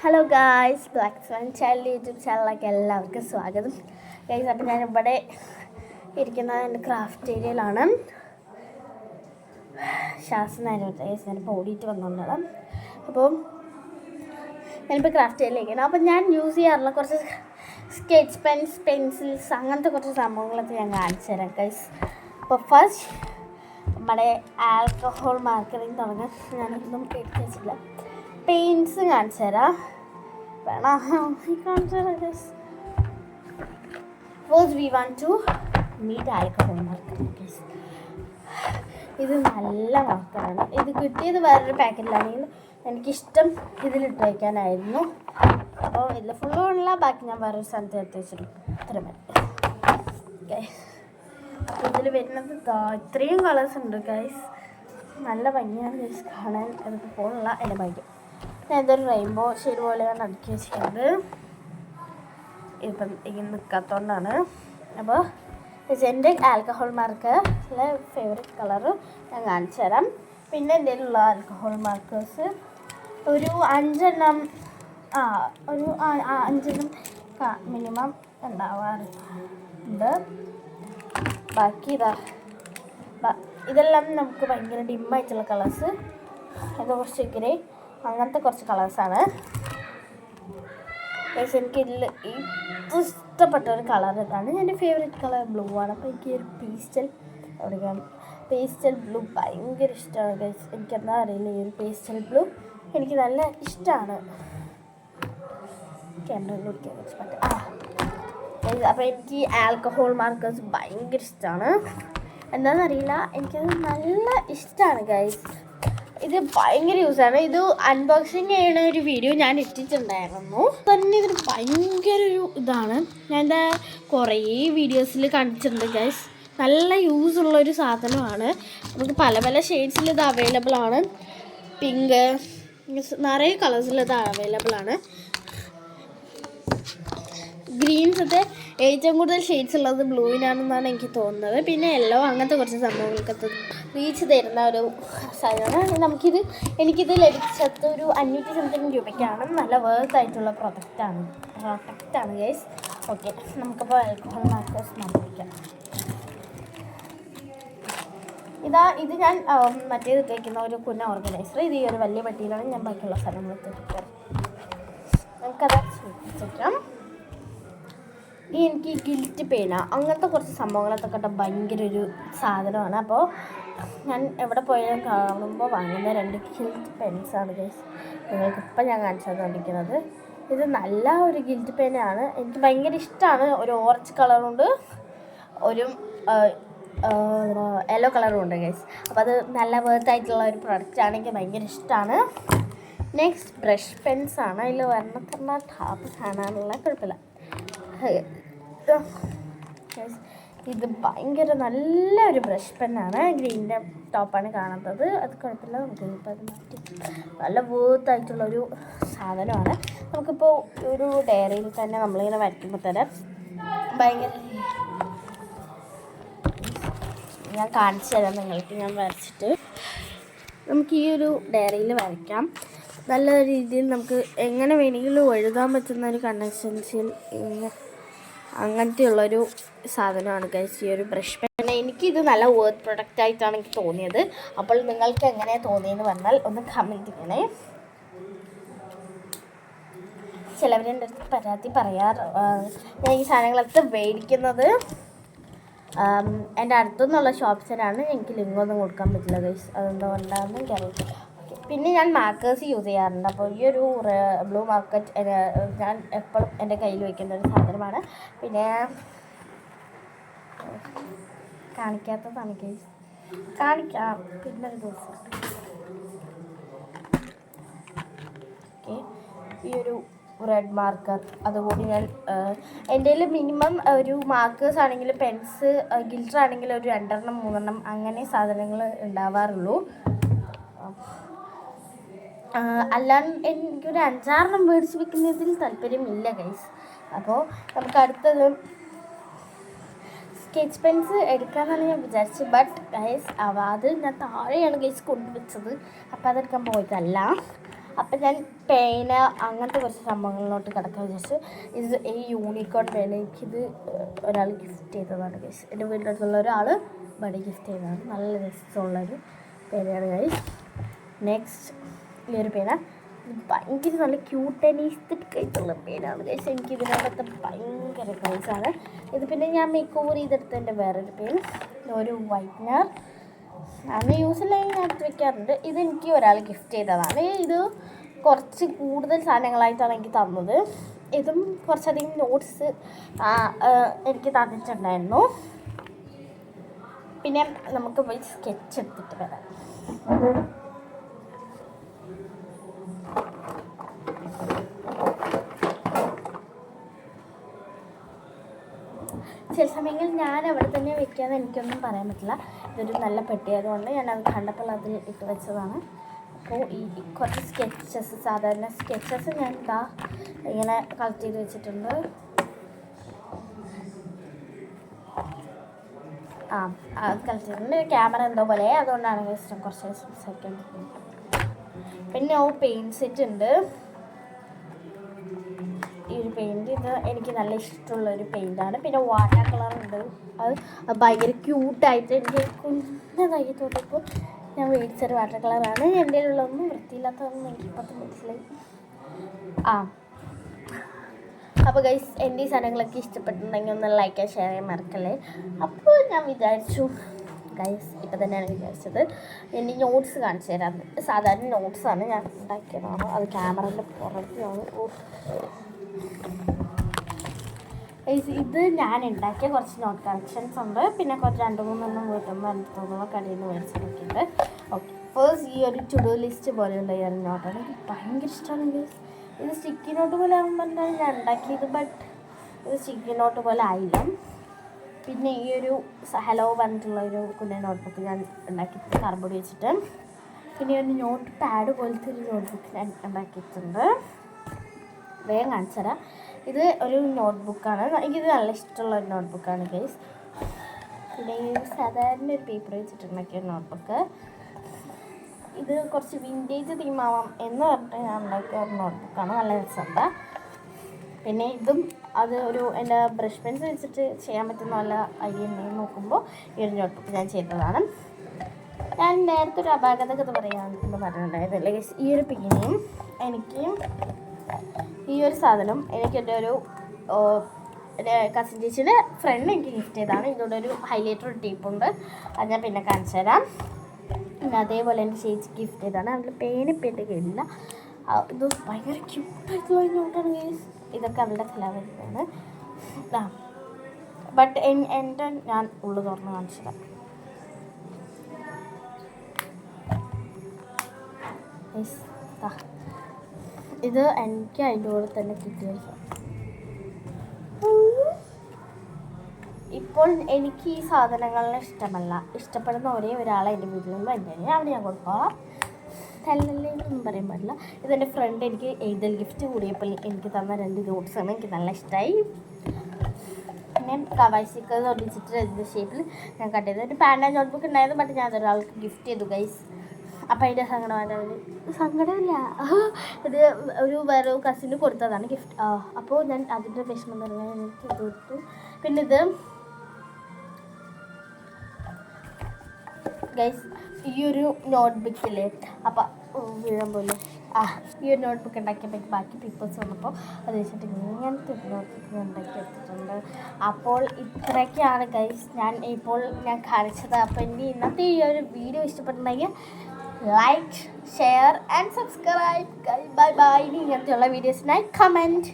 Hello guys, black swan child YouTube ചാനലിലേക്ക് എല്ലാവർക്കും സ്വാഗതം. ഗൈസ്, അപ്പോൾ ഞാനിവിടെ ഇരിക്കുന്നത് എൻ്റെ ക്രാഫ്റ്റ് ഏരിയയിലാണ്. ശ്വാസനായിരുന്നു ഗൈസ്, ഞാനിപ്പോൾ ഓടിയിട്ട് വന്നുകൊണ്ടാണ്. അപ്പോൾ ഞാനിപ്പോൾ ക്രാഫ്റ്റ് ഏരിയയിലേക്കാണ്. അപ്പോൾ ഞാൻ യൂസ് ചെയ്യാറുള്ള കുറച്ച് സ്കെച്ച് പെൻസിൽസ് അങ്ങനത്തെ കുറച്ച് സംഭവങ്ങളൊക്കെ ഞാൻ കാണിച്ചു തരാം ഗൈസ്. അപ്പോൾ ഫസ്റ്റ് നമ്മുടെ ആൽക്കഹോൾ മാർക്കറിങ് തുടങ്ങാൻ ഞാനൊന്നും എടുത്ത് വെച്ചില്ല. പെയിൻറ്റ്സ് കാണിച്ചു തരാം. കാണിച്ചു തരാം guys. First we want to meet alcohol മാർക്കറിങ് ഗൈസ്. ഇത് നല്ല മാർക്കറാണ്. ഇത് കിട്ടിയത് വേറൊരു പാക്കറ്റിലാണെങ്കിൽ എനിക്കിഷ്ടം ഇതിലിട്ട് വയ്ക്കാനായിരുന്നു. അപ്പോൾ ഇതിൽ ഫുള്ളുള്ള ബാക്കി ഞാൻ വേറൊരു സ്ഥലത്ത് എടുത്ത് വെച്ചിട്ടുണ്ട്. ഇത്ര മതി ഗൈസ്. അപ്പോൾ ഇതിൽ വരുന്നത് ഇത്രയും കളേഴ്സ് ഉണ്ട് ഗൈസ്. നല്ല ഭംഗിയാണ് ഗൈസ് കാണാൻ. അതിപ്പോൾ പോലുള്ള എൻ്റെ ഭാഗ്യം. ഞാൻ ഇതൊരു റെയിൻബോ ഷെയ്ഡ് പോലെയാണ് അടുക്കി വെച്ചിട്ടുണ്ട്. ഇപ്പം ഇങ്ങനെ നിൽക്കാത്തതുകൊണ്ടാണ്. അപ്പോൾ എൻ്റെ ആൽക്കഹോൾ മാർക്കറിലെ ഫേവറേറ്റ് കളറ് ഞാൻ കാണിച്ചു തരാം. പിന്നെ എൻ്റെ ഉള്ള ആൽക്കഹോൾ മാർക്കേഴ്സ് ഒരു 5 മിനിമം ഉണ്ടാവാറുണ്ട്. ബാക്കി ഇതെല്ലാം നമുക്ക് ഭയങ്കര ഡിമ്മായിട്ടുള്ള കളേഴ്സ്. ഇത് കുറച്ച് ഗ്രേ അങ്ങനത്തെ കുറച്ച് കളേഴ്സാണ്. പക്ഷേ എനിക്ക് ഇതിൽ ഏറ്റവും ഇഷ്ടപ്പെട്ട ഒരു കളർ ഇതാണ്. എൻ്റെ ഫേവറേറ്റ് കളർ ബ്ലൂ ആണ്. അപ്പോൾ എനിക്ക് ഒരു പേസ്റ്റൽ ബ്ലൂ ഭയങ്കര ഇഷ്ടമാണ് ഗൈസ്. എനിക്കെന്താ അറിയില്ല, ഈ ഒരു പേസ്റ്റൽ ബ്ലൂ എനിക്ക് നല്ല ഇഷ്ടമാണ്. ക്യാമറയിൽ പിടിക്കാൻ കുറച്ച് പറ്റും. അപ്പോൾ എനിക്ക് ആൽക്കഹോൾ മാർക്കേഴ്സ് ഭയങ്കര ഇഷ്ടമാണ്. എന്താണെന്നറിയില്ല, എനിക്കത് നല്ല ഇഷ്ടമാണ് ഗൈസ്. ഇത് ഭയങ്കര യൂസാണ്. ഇത് അൺബോക്സിങ് ചെയ്യുന്ന ഒരു വീഡിയോ ഞാൻ ഇട്ടിട്ടുണ്ടായിരുന്നു. തന്നെ ഇതിന് ഭയങ്കര ഒരു ഇതാണ്. ഞാൻ എന്താ കുറേ വീഡിയോസിൽ കണ്ടിട്ടുണ്ട് ഗൈസ്. നല്ല യൂസുള്ളൊരു സാധനമാണ്. നമുക്ക് പല പല ഷെയ്ഡ്സിൽ ഇത് അവൈലബിൾ ആണ്. പിങ്ക് നിറയെ കളേഴ്സിൽ ഇത് അവൈലബിൾ ആണ്. ഗ്രീൻസൊക്കെ ഏറ്റവും കൂടുതൽ ഷെയ്ഡ്സ് ഉള്ളത് ബ്ലൂവിനാണെന്നാണ് എനിക്ക് തോന്നുന്നത്. പിന്നെ യെല്ലോ അങ്ങനത്തെ കുറച്ച് സംഭവങ്ങൾക്കൊക്കെ റീച്ച് തരുന്ന ഒരു സാധനമാണ്. എനിക്കിത് ലഭിച്ചത് ഒരു 500 സംതിങ് രൂപയ്ക്കാണ്. നല്ല വേർത്തായിട്ടുള്ള പ്രൊഡക്റ്റാണ് ഗൈസ്. ഓക്കെ, നമുക്കപ്പോൾ ആൽക്കഹോൾ മാർക്കേഴ്സ് മാറ്റിവയ്ക്കാം. ഇത് ഞാൻ മറ്റേത് തേക്കുന്ന ഒരു കുഞ്ഞ ഓർഗനൈസർ. ഇത് ഈ ഒരു വലിയ പെട്ടിയിലാണ് ഞാൻ ബാക്കിയുള്ള സ്ഥലങ്ങൾ തേക്കാം. നമുക്കത് സൂക്ഷിച്ചേക്കാം. എനിക്ക് ഗിൽറ്റ് പേന അങ്ങനത്തെ കുറച്ച് സംഭവങ്ങളൊക്കെ ഭയങ്കര ഒരു സാധനമാണ്. അപ്പോൾ ഞാൻ എവിടെ പോയാലും കാണുമ്പോൾ വാങ്ങുന്ന 2 ഗിൽറ്റ് പെൻസാണ് ഗൈസ്. നിങ്ങൾക്കിപ്പം ഞാൻ കാണിച്ചു തന്നിരിക്കുന്നത്. ഇത് നല്ല ഒരു ഗിൽറ്റ് പേനയാണ്. എനിക്ക് ഭയങ്കര ഇഷ്ടമാണ്. ഒരു ഓറഞ്ച് കളറുണ്ട്, ഒരു യെല്ലോ കളറും ഉണ്ട് ഗൈസ്. അപ്പോൾ അത് നല്ല വേർത്തായിട്ടുള്ള ഒരു പ്രൊഡക്റ്റാണ്. എനിക്ക് ഭയങ്കര ഇഷ്ടമാണ്. നെക്സ്റ്റ് ബ്രഷ് പെൻസാണ്. അതിൽ വരണത്തരണ ടാപ്പ് കാണാനുള്ള കുഴപ്പമില്ല. ഇത് ഭയങ്കര നല്ലൊരു ബ്രഷ് പെന്നാണ്. ഗ്രീനിൻ്റെ ടോപ്പാണ് കാണാത്തത്. അത് കുഴപ്പമില്ല, നമുക്ക് ഇപ്പോൾ അത് മാറ്റി. നല്ല വേർത്തായിട്ടുള്ളൊരു സാധനമാണ്. നമുക്കിപ്പോൾ ഒരു ഡയറിയിൽ തന്നെ നമ്മളിങ്ങനെ വരയ്ക്കുമ്പോൾ തന്നെ ഭയങ്കര ഞാൻ കാണിച്ചു തരാം നിങ്ങൾക്ക്. ഞാൻ വരച്ചിട്ട് നമുക്ക് ഈ ഒരു ഡയറിയിൽ വരയ്ക്കാം. നല്ല രീതിയിൽ നമുക്ക് എങ്ങനെ വേണമെങ്കിലും എഴുതാൻ പറ്റുന്ന ഒരു കൺസിസ്റ്റൻസിയിൽ അങ്ങനത്തെയുള്ളൊരു സാധനമാണ് ഗൈസ് ഈ ഒരു ബ്രഷ് പെൻ. എനിക്കിത് നല്ല വർത്ത് പ്രൊഡക്റ്റ് ആയിട്ടാണ് എനിക്ക് തോന്നിയത്. അപ്പോൾ നിങ്ങൾക്ക് എങ്ങനെയാണ് തോന്നിയെന്ന് പറഞ്ഞാൽ ഒന്ന് കമൻറ്റ് ചെയ്യണേ. ചിലവരെൻ്റെ അടുത്ത് പരാതി പറയാറ് ഞാൻ ഈ സാധനങ്ങളൊക്കെ മേടിക്കുന്നത് എൻ്റെ അടുത്തുനിന്നുള്ള ഷോപ്സിനാണ്. എനിക്ക് ലിങ്കൊന്നും കൊടുക്കാൻ പറ്റില്ല ഗൈസ്. അതെന്തുകൊണ്ടാണെന്ന് എനിക്കറിയില്ല. പിന്നെ ഞാൻ മാർക്കേഴ്സ് യൂസ് ചെയ്യാറുണ്ട്. അപ്പോൾ ഈ ഒരു ബ്ലൂ മാർക്കറ്റ് ഞാൻ എപ്പോഴും എൻ്റെ കയ്യിൽ വയ്ക്കുന്ന ഒരു സാധനമാണ്. പിന്നെ കാണിക്കാത്തതാണ് ഗൈസ്. കാണിക്കാം പിന്നൊരു ദിവസം. ഓക്കെ, ഈ ഒരു റെഡ് മാർക്കർ അതുകൂടി ഞാൻ എൻ്റെ കയ്യിൽ മിനിമം ഒരു മാർക്കേഴ്സ് ആണെങ്കിലും പെൻസ് ഗിൽറ്റർ ആണെങ്കിലും ഒരു 2 3 അങ്ങനെ സാധനങ്ങൾ ഉണ്ടാവാറുള്ളൂ. അല്ലാണ്ട് എനിക്കൊരു 5 മേടിച്ച് വെക്കുന്നതിൽ താല്പര്യമില്ല ഗൈസ്. അപ്പോൾ നമുക്ക് അടുത്തത് സ്കെച്ച് പെൻസ് എടുക്കാമെന്നാണ് ഞാൻ വിചാരിച്ചത്. ബട്ട് ഗൈസ് അത് ഞാൻ താഴെയാണ് ഗൈസ് കൊണ്ടുവച്ചത്. അപ്പോൾ അതെടുക്കാൻ പോയതല്ല. അപ്പം ഞാൻ പേന അങ്ങനത്തെ കുറച്ച് സംഭവങ്ങളിലോട്ട് കിടക്കാൻ വിചാരിച്ചു. ഇത് ഈ യൂണിക്കോൺ പേന എനിക്കിത് ഒരാൾ ഗിഫ്റ്റ് ചെയ്തതാണ് ഗൈസ്. എൻ്റെ വീടിൻ്റെ അടുത്തുള്ള ഒരാൾ ബർത്ത്ഡേ ഗിഫ്റ്റ് ചെയ്തതാണ്. നല്ല രസമുള്ളൊരു പേനയാണ് ഗൈസ്. നെക്സ്റ്റ് ഈ ഒരു പേന ഭയങ്കര നല്ല ക്യൂട്ട് ആൻഡ് ഈസ്തെറ്റിക് ആയിട്ടുള്ള പേനാണ് ഗൈസ്. എനിക്ക് ഇതിനകത്ത് ഭയങ്കര ക്രൈസാണ് ഇത്. പിന്നെ ഞാൻ മേക്ക് ഓവർ ചെയ്തെടുത്ത എൻ്റെ വേറൊരു പേൻ, ഒരു വൈറ്റ്നർ. അന്ന് യൂസില്ലെങ്കിൽ ഞാൻ എടുത്ത് വെക്കാറുണ്ട്. ഇതെനിക്ക് ഒരാൾ ഗിഫ്റ്റ് ചെയ്തതാണ്. ഇത് കുറച്ച് കൂടുതൽ സാധനങ്ങളായിട്ടാണ് എനിക്ക് തന്നത്. ഇതും കുറച്ചധികം നോട്ട്സ് എനിക്ക് തന്നിട്ടുണ്ടായിരുന്നു. പിന്നെ നമുക്ക് പോയി സ്കെച്ച് എടുത്തിട്ട് വരാം. ചില സമയങ്ങളിൽ ഞാൻ അവിടെ തന്നെ വെക്കാതെ എനിക്കൊന്നും പറയാൻ പറ്റില്ല. ഇതൊരു നല്ല പെട്ടിയായതുകൊണ്ട് ഞാനത് കണ്ടപ്പോൾ അതിൽ ഇട്ട് വെച്ചതാണ്. അപ്പോൾ ഈ കുറച്ച് സ്കെച്ചസ്, സാധാരണ സ്കെച്ചസ് ഞാൻ ഇങ്ങനെ കളക്ട് ചെയ്ത് വെച്ചിട്ടുണ്ട്. അത് കളക്ട് ചെയ്തിട്ടുണ്ട്. ക്യാമറ എന്തോ പോലെ, അതുകൊണ്ടാണ് കുറച്ച് സംസാരിക്കാൻ പറ്റുന്നത്. പിന്നെ പെയിൻറ്റ് സെറ്റ് ഉണ്ട്. ഈ ഒരു പെയിൻറ്റ് ഇത് എനിക്ക് നല്ല ഇഷ്ടമുള്ളൊരു പെയിൻറ്റാണ്. പിന്നെ വാട്ടർ കളർ ഉണ്ട്. അത് ഭയങ്കര ക്യൂട്ടായിട്ട് എനിക്ക് കുഞ്ഞതായി തോന്നിയപ്പോൾ ഞാൻ മേടിച്ചൊരു വാട്ടർ കളറാണ്. എൻ്റെ കയ്യിലുള്ളതൊന്നും വൃത്തിയില്ലാത്തതൊന്നും എനിക്ക് ഇപ്പോഴത്തെ മനസ്സിലായി. അപ്പോൾ ഗൈസ്, എൻ്റെ ഈ സാധനങ്ങളൊക്കെ ഇഷ്ടപ്പെട്ടിട്ടുണ്ടെങ്കിൽ ഒന്ന് ലൈക്ക് ആൻഡ് ഷെയർ ചെയ്യാൻ മറക്കല്ലേ. അപ്പോൾ ഞാൻ വിചാരിച്ചു ഗൈസ്, ഇപ്പം തന്നെയാണ് വിചാരിച്ചത് എൻ്റെ നോട്ട്സ് കാണിച്ചു തരാം. സാധാരണ നോട്ട്സാണ് ഞാൻ ഉണ്ടാക്കിയതാണ്. അത് ക്യാമറേൻ്റെ പുറത്താണ്. ഇത് ഞാൻ ഉണ്ടാക്കിയ കുറച്ച് നോട്ട് കളക്ഷൻസ് ഉണ്ട്. പിന്നെ കുറച്ച് 2-3 വീട്ടുമ്പോൾ എനിക്ക് തോന്നുന്നു കടയിൽ നിന്ന് മേടിച്ചതൊക്കെ ഉണ്ട്. ഓക്കെ, ഫേസ്റ്റ് ഈ ഒരു ടു ഡു ലിസ്റ്റ് പോലെയുള്ള ഈ ഒരു നോട്ടാണ് എനിക്ക് ഭയങ്കര ഇഷ്ടമാണ് ഗൈസ്. ഇത് സ്റ്റിക്കി നോട്ട് പോലെ ആകുമ്പോൾ ഞാൻ ഉണ്ടാക്കിയത്, ബട്ട് ഇത് സ്റ്റിക്കി നോട്ട് പോലെ ആയില്ല. പിന്നെ ഈ ഒരു ഹലോ പറഞ്ഞിട്ടുള്ള ഒരു കുഞ്ഞ നോട്ട്ബുക്ക് ഞാൻ ഉണ്ടാക്കിയിട്ട് കാർഡ്ബോർഡ് വെച്ചിട്ട്. പിന്നെ ഒരു നോട്ട് പാഡ് പോലത്തെ ഒരു നോട്ട്ബുക്ക് ഞാൻ ഉണ്ടാക്കിയിട്ടുണ്ട്. വേഗം കാണിച്ചു തരാം. ഇത് ഒരു നോട്ട്ബുക്കാണ്. എനിക്കിത് നല്ല ഇഷ്ടമുള്ള ഒരു നോട്ട്ബുക്കാണ് ഗൈസ്. പിന്നെ ഈ സാധാരണ ഒരു പേപ്പർ വെച്ചിട്ടുണ്ടാക്കിയ നോട്ട്ബുക്ക്. ഇത് കുറച്ച് വിൻറ്റേജ് തീമാവാം എന്ന് പറഞ്ഞിട്ട് ഞാൻ ഉണ്ടാക്കിയ ഒരു നോട്ട്ബുക്കാണ്. നല്ല രസമുണ്ട്. പിന്നെ ഇതും അത് ഒരു എൻ്റെ ബ്രഷ് പെൻസ് വെച്ചിട്ട് ചെയ്യാൻ പറ്റുന്ന നല്ല ഐഡിയ ഉണ്ടെന്ന് നോക്കുമ്പോൾ ഈ ഒരു നോട്ട്ബുക്ക് ഞാൻ ചെയ്തതാണ്. ഞാൻ നേരത്തെ ഒരു അപാകതകത പറയാമെന്ന് പറഞ്ഞിട്ടുണ്ടായിരുന്നില്ല ഗൈസ്. ഈ ഒരു പേനയും എനിക്ക് ഈ ഒരു സാധനം എനിക്ക് എൻ്റെ ഒരു കസിൻ ചേച്ചിയുടെ ഫ്രണ്ട് എനിക്ക് ഗിഫ്റ്റ് ചെയ്തതാണ്. ഇതിലൂടെ ഒരു ഹൈലൈറ്റർ ടേപ്പുണ്ട്, അത് ഞാൻ പിന്നെ കാണിച്ചു തരാം. പിന്നെ അതേപോലെ എൻ്റെ ചേച്ചി ഗിഫ്റ്റ് ചെയ്തതാണ്. അതിൽ പേനിപ്പേൻ്റെ കയ്യിലില്ല. ഇത് ഭയങ്കര ക്യൂട്ടായിട്ടുള്ള നോട്ടാണ് ഗൈസ്. ഇതൊക്കെ അവളുടെ കലാപരിയാണ്. ബട്ട് എൻ്റെ ഞാൻ ഉള്ളു തുറന്ന് കാണിച്ചു തരാം. ഇത് എനിക്ക് അതിൻ്റെ കൂടെ തന്നെ കിട്ടിയ ഇപ്പോൾ എനിക്ക് ഈ സാധനങ്ങളെ ഇഷ്ടമല്ല. ഇഷ്ടപ്പെടുന്ന ഒരേ ഒരാളെ എൻ്റെ വീട്ടിലുള്ള എൻ്റെ അവിടെ ഞാൻ കൊടുക്കാം. തല്ലല്ലേന്നൊന്നും പറയാൻ പാടില്ല. ഇതെൻ്റെ ഫ്രണ്ട് എനിക്ക് എഴുതൽ ഗിഫ്റ്റ് കൂടിയപ്പോൾ എനിക്ക് തന്ന 2 നോട്ട്സാണ്. എനിക്ക് നല്ല ഇഷ്ടമായി. പിന്നെ കവാസിക്ക് ഒടിച്ചിട്ട് ഇതിൻ്റെ ഷേപ്പിൽ ഞാൻ കട്ട് ചെയ്തത് ഒരു പാൻഡ നോട്ട്ബുക്ക് ഉണ്ടായിരുന്നു. ബട്ട് ഞാൻ അതൊരാൾക്ക് ഗിഫ്റ്റ് ചെയ്തു ഗൈസ്. അപ്പം അതിൻ്റെ സങ്കടമില്ല, ഇത് ഒരു വേറെ കസിന് കൊടുത്തതാണ് ഗിഫ്റ്റ്. അപ്പോൾ ഞാൻ അതിൻ്റെ വിഷമം പറഞ്ഞാൽ എനിക്ക് ഇത് കൊടുത്തു. പിന്നെ ഇത് ഗൈസ്, ഈ ഒരു നോട്ട്ബുക്കില്ലേ അപ്പം വീഴാൻ പോലെ ഈ ഒരു നോട്ട്ബുക്ക് ഉണ്ടാക്കിയപ്പോൾ ബാക്കി പേപ്പേഴ്സ് വന്നപ്പോൾ അത് വെച്ചിട്ട് ഇങ്ങനത്തെ ഒരു നോട്ട്ബുക്ക് ഞാൻ ഉണ്ടാക്കി എടുത്തിട്ടുണ്ട്. അപ്പോൾ ഇത്രയൊക്കെയാണ് ഗൈസ് ഞാൻ കാണിച്ചത്. അപ്പോൾ എൻ്റെ ഇന്നത്തെ ഈ ഒരു വീഡിയോ ഇഷ്ടപ്പെട്ടിട്ടുണ്ടെങ്കിൽ like, share and subscribe. Bye bye. ഇങ്ങനത്തെയുള്ള വീഡിയോസിനായി കമൻറ്റ്.